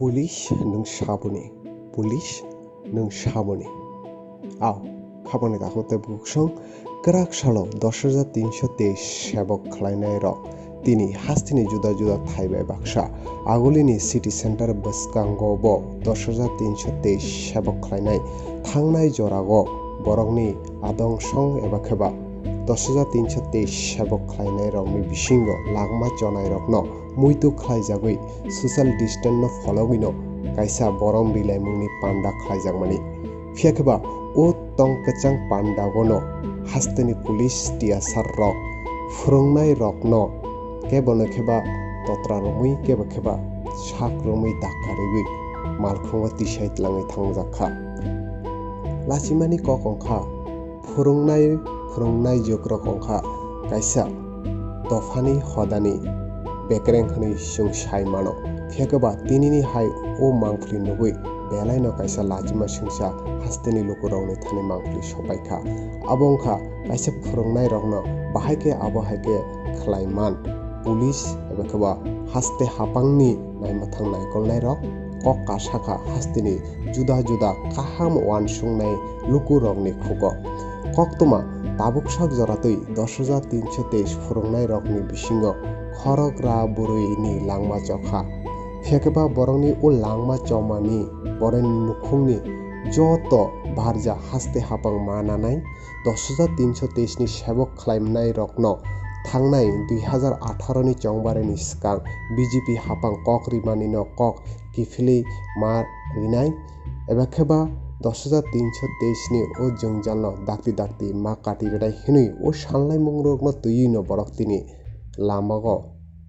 Police नों साबुनि police नों साबुनि आव खामानि दाखोते बुकसं कराक सालो 10,323 सेबक खालायनाय रक तिनि हास्तिनि जुदा जुदा थाइबाय बाक्सा आगुलिनि सिटी सेंटर बसकांगबो 10,323 सेबक खालायनाय थांनाय जरागो बरंनि आदं सं एबा खेबा 10,323 सेबक खालायनाय रकनि बिसिंगो लागमा जनाय रकनो मुइतु खालायजागै सोशल डिस्टेंस फलोगिनो कायसा बरम बिलाइ मुंनि पान्डा खालायजागमानि फियाखेबा ओ तंकचां पान्डागोनो हास्तिनि पुलिस टियासार रक फुरंनाय रकनो केबनो खेबा तत्रा रमै केबा खेबा साक रमै दाकारिगै मालखंगा तिसाइतलाङै थांजाखा लासिमानि ककंखा फुरंनाय जग्रक अंखा कायसा दफानि हदानि बेकरेंखनि सुंसाय मानो फेगबा तिनिनि हाय ओ मांफ्लि नुगै बेलायनो कायसा लाजिमा सुंसा हास्तेनि लुकुरावनि थानि मांफ्लि सबायखा आबंखा कायसा फुरंनाय रंनो बाहायके आबहायके खलायमान पुलिस एबा खबा हास्ते हापांनि नायमाथां नायगलनाय रक कक कासाखा हास्तेनि जुदा जुदा काहाम वान सुंनाय लुकुरंनि खुगो कक्तमा ताबुकसाक जरातै 10,323 फुरंनाय रकनि बिसिंगो खरग्रा बुरैनि लांमा चखा फेकेबा बरंनि उ लांमा चमानि बरनि नुखुंनि जत भारजा हास्ते हापां मानानाय 10,323 नि सेबक खालायनाय रकनो थांनाय 2018 नि चंबारेनि सिगां बीजेपी हापां कक रिमानिनो कक किफिलि मा रिनाय एबा खेबा 10,323 नि ओ जंजालनो दाक्ति दाक्ति मा काटी बेदाय हिनुय ओ सानलाय मुंगरगनो तुयिनो बरकतिनि लामागो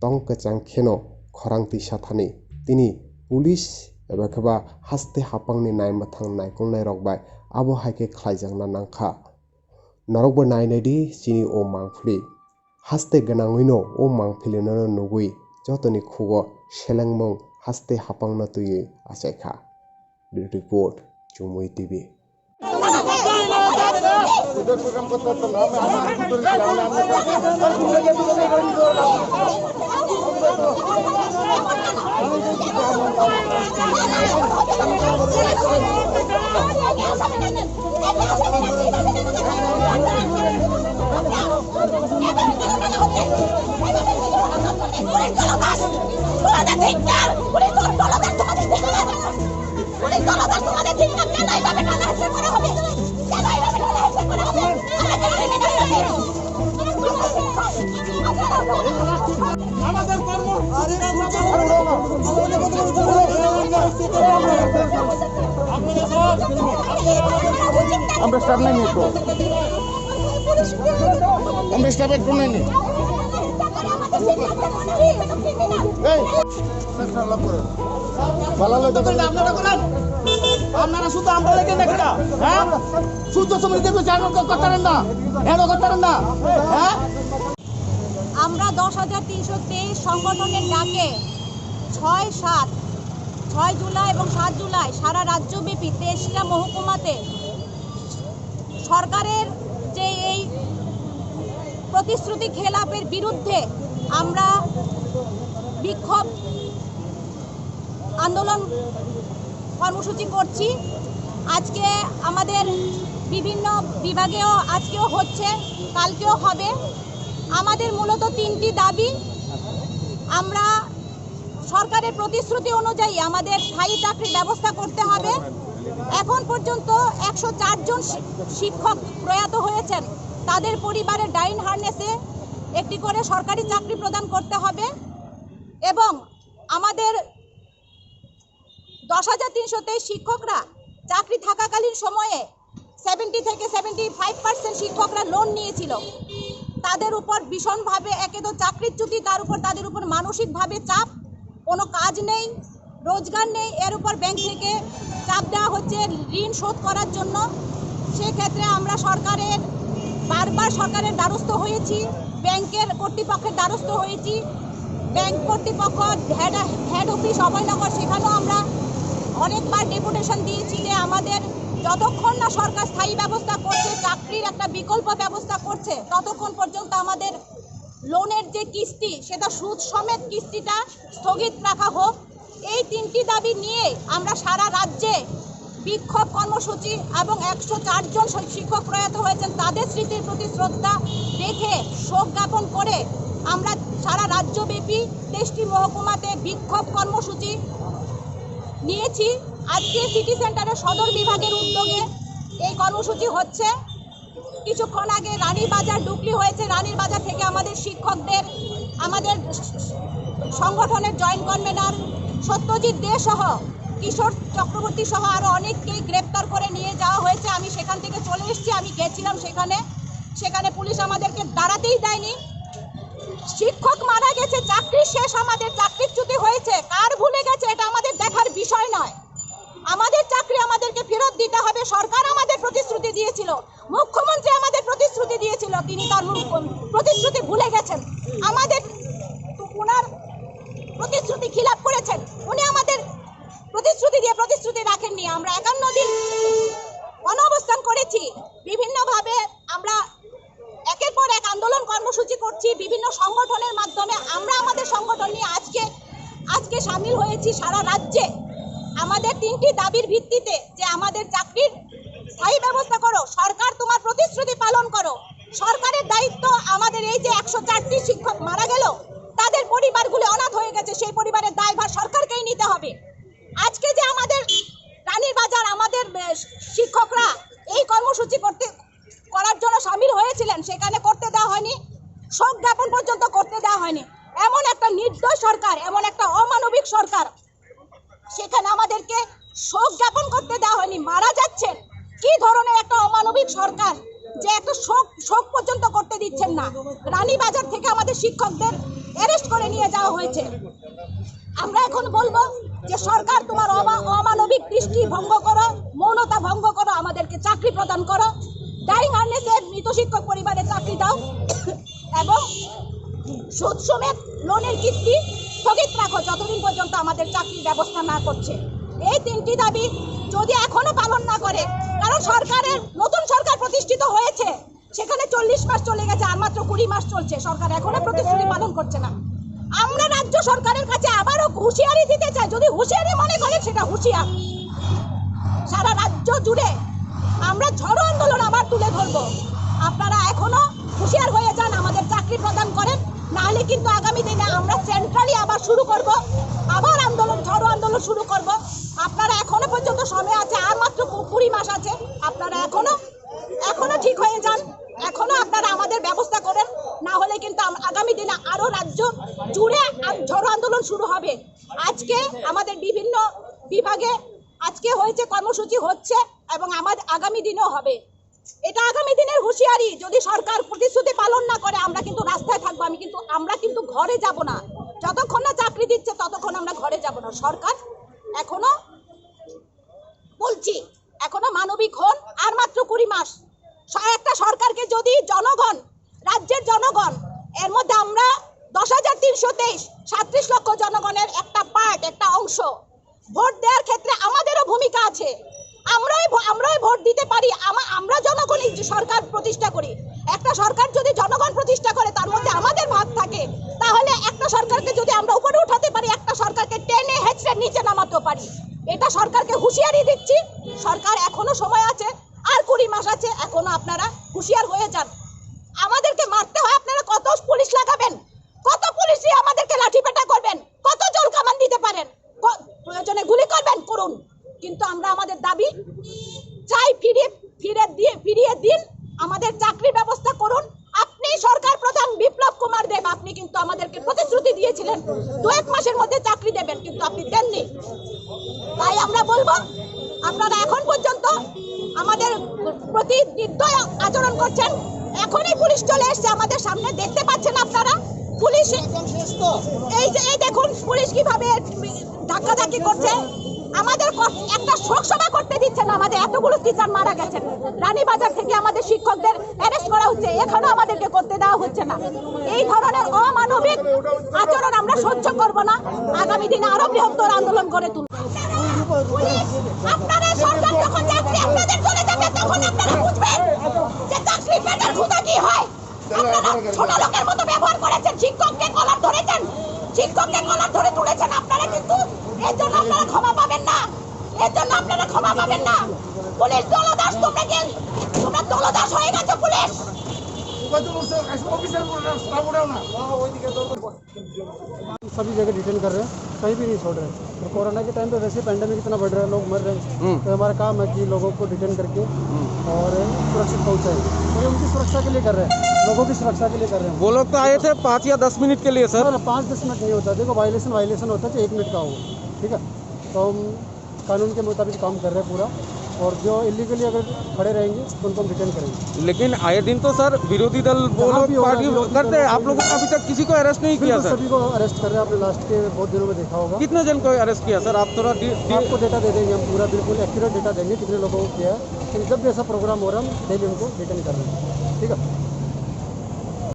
तंकचां खेनो खरांति साथानि तिनि पुलिस एबा खेबा हास्ते हापांनि नायमाथां नायगलनाय रकबाय आबो हायके खालायजांना नांखा नरकबो नायनायदि सिनि ओ मांफ्लि हास्ते गनाङैनो ओ मांफ्लिनो नुगै जतनि खुगो सेलेंमं हास्ते हापांनो तुयै आसायखा रिपोर्ट चुमुई टीवी আমরা স্টাফ নাই তো আমরা স্টাফ একটু নাই নি এই বালালে তো আপনারা করেন আপনারা শুধু আমরা লেগে দেখরা হ্যাঁ শুধু সময় দেব জানো করতারেন না এনো করতারেন না হ্যাঁ আমরা 10,323 সংগঠনের ডাকে 6 জুলাই এবং 7 জুলাই সারা রাজ্যব্যাপী 23টা মহকুমাতে সরকারের যে এই প্রতিশ্রুতি খেলাপের বিরুদ্ধে আমরা বিক্ষোভ আন্দোলন কর্মসূচি করছি আজকে আমাদের বিভিন্ন বিভাগেও আজকেও হচ্ছে কালকেও হবে আমাদের মূলত 3টি দাবি আমরা সরকারের প্রতিশ্রুতি অনুযায়ী আমাদের স্থায়ী চাকরির ব্যবস্থা করতে হবে এখন পর্যন্ত 104 জন শিক্ষক প্রয়াত হয়েছেন তাদের পরিবারের ডাইন হার্নেসে একটি করে সরকারি চাকরি প্রদান করতে হবে এবং আমাদের 10,323 শিক্ষকরা চাকরি থাকাকালীন সময়ে 70 থেকে 75% শিক্ষকরা লোন নিয়েছিল তাদের উপর ভীষণভাবে একে তো চাকরিচ্যুতি তার উপর তাদের উপর মানসিকভাবে চাপ কোনো কাজ নেই রোজগার নেই এর উপর ব্যাংক থেকে চাপ দেওয়া হচ্ছে ঋণ শোধ করার জন্য সেক্ষেত্রে আমরা বারবার সরকারের দ্বারস্থ হয়েছি ব্যাংকের কর্তৃপক্ষের দ্বারস্থ হয়েছি ব্যাংক কর্তৃপক্ষ হেড অফিস অভয়নগর সেখানেও আমরা অনেকবার ডেপুটেশন দিয়েছি যে আমাদের যতক্ষণ না সরকার স্থায়ী ব্যবস্থা করছে চাকরির একটা বিকল্প ব্যবস্থা করছে ততক্ষণ পর্যন্ত আমাদের লোনের যে কিস্তি সেটা সুদ সমেত কিস্তিটা স্থগিত রাখা হোক এই তিনটি দাবি নিয়ে আমরা সারা রাজ্যে বিক্ষোভ কর্মসূচি এবং 104 জন শিক্ষক প্রয়াত হয়েছেন তাদের স্মৃতির প্রতি শ্রদ্ধা রেখে শোক জ্ঞাপন করে আমরা সারা রাজ্যব্যাপী 23টি মহকুমাতে বিক্ষোভ কর্মসূচি নিয়েছি। আজকে সিটি সেন্টারের সদর বিভাগের উদ্যোগে এই কর্মসূচি হচ্ছে। কিছুক্ষণ আগে রানীর বাজার ডুকলি হয়েছে। রানীর বাজার থেকে আমাদের শিক্ষকদের, আমাদের সংগঠনের জয়েন্ট কনভেনার সত্যজিৎ দে সহ কিশোর চক্রবর্তী সহ আরও অনেককেই গ্রেপ্তার করে নিয়ে যাওয়া হয়েছে। আমি সেখান থেকে চলে এসেছি, আমি গেছিলাম সেখানে পুলিশ আমাদেরকে দাঁড়াতেই দেয়নি। শিক্ষক মারা গেছে, চাকরি শেষ, আমাদের চাকরিচ্যুতি হয়েছে, কার ভুলে গেছে এটা আমাদের দেখার বিষয় নয়। আমাদের চাকরি আমাদেরকে ফেরত দিতে হবে। সরকার আমাদের প্রতিশ্রুতি দিয়েছিল, মুখ্যমন্ত্রী আমাদের প্রতিশ্রুতি দিয়েছিল, তিনি তার প্রতিশ্রুতি ভুলে গেছেন। আমাদের ওনার প্রতিশ্রুতি খিলাপ করেছেন, উনি আমাদের প্রতিশ্রুতি রাখেননি। আমরা 51 দিন অনবস্থান করেছি, বিভিন্নভাবে আমরা একের পর এক আন্দোলন কর্মসূচি করছি বিভিন্ন সংগঠনের মাধ্যমে। আমরা আমাদের সংগঠন নিয়ে আজকে সামিল হয়েছি সারা রাজ্যে। আমাদের 3টি দাবির ভিত্তিতে যে আমাদের চাকরির স্থায়ী ব্যবস্থা করো, সরকার তোমার প্রতিশ্রুতি পালন করো। সরকারের দায়িত্ব আমাদের এই যে 104টি শিক্ষক মারা গেল, তাদের পরিবারগুলো অনাথ হয়ে গেছে, সেই পরিবারের দায়ভার সরকারকেই নিতে হবে। আজকে যে আমাদের রানীর বাজার আমাদের শিক্ষকরা এই কর্মসূচি করার জন্য সামিল হয়েছিলেন, সেখানে করতে দেওয়া হয়নি, শোক জ্ঞাপন পর্যন্ত করতে দেওয়া হয়নি। এমন একটা নির্দোষ সরকার, এমন একটা অমানবিক সরকার, সেখানে আমাদেরকে শোক জ্ঞাপন করতে দেওয়া হয়নি। মারা যাচ্ছেন, কি ধরনের একটা অমানবিক সরকার যে একটা শোক পর্যন্ত করতে দিচ্ছেন না। রানীবাজার থেকে আমাদের শিক্ষকদের অ্যারেস্ট করে নিয়ে যাওয়া হয়েছে। আমরা এখন বলবো যে সরকার তোমার অমানবিক দৃষ্টি ভঙ্গ করো, মৌনতা ভঙ্গ করো, আমাদেরকে চাকরি প্রদান করো। ডাইং হার্নেসের মৃত শিক্ষক পরিবারের চাকরি দাও এবং সুদ সমেত লোনের কিস্তি স্থগিত রাখো যতদিন পর্যন্ত আমাদের চাকরির ব্যবস্থা না করছে। এই 3টি দাবি যদি এখনো পালন না করে, কারণ সরকারের নতুন সরকার প্রতিষ্ঠিত হয়েছে, সেখানে 40 মাস চলে গেছে, আর মাত্র 20 মাস চলছে, সরকার এখনো প্রতিশ্রুতি পালন করছে না। আমরা রাজ্য সরকারের কাছে আবারও হুঁশিয়ারি দিতে চাই, যদি হুঁশিয়ারি মনে করেন সেটা হুঁশিয়ার। সারা রাজ্য জুড়ে আমরা ঝড়ো আন্দোলন আবার তুলে ধরবো। আপনারা এখনো হুঁশিয়ার হয়ে যান, আমাদের চাকরি প্রদান করেন, নাহলে কিন্তু আগামী দিনে আমরা সেন্ট্রালি আবার শুরু করব, আবার আন্দোলন, ঝড়ো আন্দোলন শুরু করব। আপনারা এখনো পর্যন্ত সময় আছে, আর মাত্র 20 মাস আছে। আপনারা এখনো ঠিক হয়ে যান, এখনো আপনারা আমাদের ব্যবস্থা করেন, না হলে কিন্তু আগামী দিনে আরো রাজ্য জুড়ে ঝড়ো আন্দোলন শুরু হবে। আজকে আমাদের বিভিন্ন বিভাগে আজকে হয়েছে, কর্মসূচি হচ্ছে এবং আমাদের আগামী দিনেও হবে। এটা আগামী দিনের হুঁশিয়ারি। যদি সরকার প্রতিশ্রুতি পালন না করে আমরা কিন্তু রাস্তায় থাকবো। আমরা কিন্তু ঘরে যাব না, যতক্ষণ না চাকরি দিচ্ছে ততক্ষণ আমরা ঘরে যাব না। সরকার এখনো বলছি, এখনো মানবিক হন, আর মাত্র 20 মাস। একটা সরকারকে যদি জনগণ, রাজ্যের জনগণ, এর মধ্যে আমরা 10,323 37 লক্ষ জনগণের একটা পার্ট, একটা অংশ, ভোট দেওয়ার ক্ষেত্রে আমাদেরও ভূমিকা আছে। আমরাই ভোট দিতে পারি, আমরা জনগণই সরকার প্রতিষ্ঠা করি। একটা সরকার যদি জনগণ প্রতিষ্ঠা করে, তার মধ্যে আমাদের ভাগ থাকে, তাহলে একটা সরকারকে যদি আমরা উপরে উঠাতে পারি, একটা সরকারকে টেনে হেঁচড়ে নিচে নামাতে পারি। এটা সরকারকে হুঁশিয়ারি দিচ্ছি। সরকার এখনো সময় আছে, আর 20 মাস আছে, এখনো আপনারা হুঁশিয়ার হয়ে যান। আমাদেরকে মারতে হয়, আপনারা কত পুলিশ লাগাবেন, কত পুলিশই আমাদেরকে লাঠিপেটা করবেন, কত জল কামান দিতে পারেন, প্রয়োজনে গুলি করবেন, করুন, কিন্তু আমরা আমাদের দাবি চাই ফিরিয়ে দিন, আমাদের চাকরি ব্যবস্থা করুন। আপনি সরকার প্রধান বিপ্লব কুমার দেব, আপনি কিন্তু আমাদেরকে প্রতিশ্রুতি দিয়েছিলেন 2-1 মাসের মধ্যে চাকরি দেবেন, কিন্তু আপনি দেননি। তাই আমরা বলবো, আপনারা এখন পর্যন্ত আমাদের প্রতি নির্দয় আচরণ করছেন। এখনই পুলিশ চলে এসছে আমাদের সামনে, দেখতে পাচ্ছেন আপনারা। পুলিশ এই দেখুন পুলিশ কিভাবে ধাক্কাধাক্কি করছে। আমাদের একটা শোক সভা করতে দিচ্ছে না, আমাদের এতগুলো টিচার মারা গেছেন। রানীবাজার থেকে আমাদের শিক্ষকদের অ্যারেস্ট করা হচ্ছে, এখানে আমাদেরকে করতে দেওয়া হচ্ছে না। এই ধরনের অমানবিক আচরণ আমরা সহ্য করব না। আগামী দিনে আরো বৃহত্তর আন্দোলন করে তুলব। আপনারা সরকার যখন চাকরি আপনাদের চলে যাবে, তখন আপনারা বুঝবেন যে চাকরি পেটার ক্ষুধা কি হয়। আপনারা ছোট লোকের মতো ব্যবহার করেছেন, শিক্ষককে কলার ধরেছেন, শিক্ষককে কলার ধরে তুলেছেন আপনারা, কিন্তু এর জন্য আপনারা ক্ষমা পাবেন না, এর জন্য আপনারা ক্ষমা পাবেন না। পুলিশ দলদাস, তোমরা দলদাস হয়ে গেছো পুলিশ। सभी जगह डिटेन कर रहे हैं, कहीं भी नहीं छोड़ रहे हैं। और कोरोना के टाइम पे वैसे पैंडेमिक इतना बढ़ रहा है, लोग मर रहे हैं, तो हमारा काम है कि लोगों को डिटेन करके और सुरक्षित पहुंचाएं। तो ये उनकी सुरक्षा के लिए कर रहे हैं, लोगों की सुरक्षा के लिए कर रहे हैं। वो लोग तो आए थे 5 या 10 मिनट के लिए सर। 5-10 मिनट नहीं होता, देखो वायलेशन होता है, तो 1 मिनट का हो, ठीक है। तो हम कानून के मुताबिक काम कर रहे हैं पूरा, और जो इलीगली अगर खड़े रहेंगे तो उनको हम रिटर्न करेंगे। लेकिन आए दिन तो सर विरोधी दल वो जहाँ लोग भी होगा, पार्टी विरोधी करते दल हैं, आप लोगों ने अभी तक किसी को अरेस्ट नहीं किया बिल्कुल सर। सभी को अरेस्ट कर रहे हैं, आपने लास्ट के बहुत दिनों में देखा होगा। कितने जन को अरेस्ट किया सर? आप थोड़ा आपको डेटा दे देंगे हम, पूरा बिल्कुल एक्यूरेट डेटा देंगे कितने लोगों को किया है। लेकिन जब भी ऐसा प्रोग्राम हो रहा है हम डेली उनको रिटर्न कर रहे हैं, ठीक है।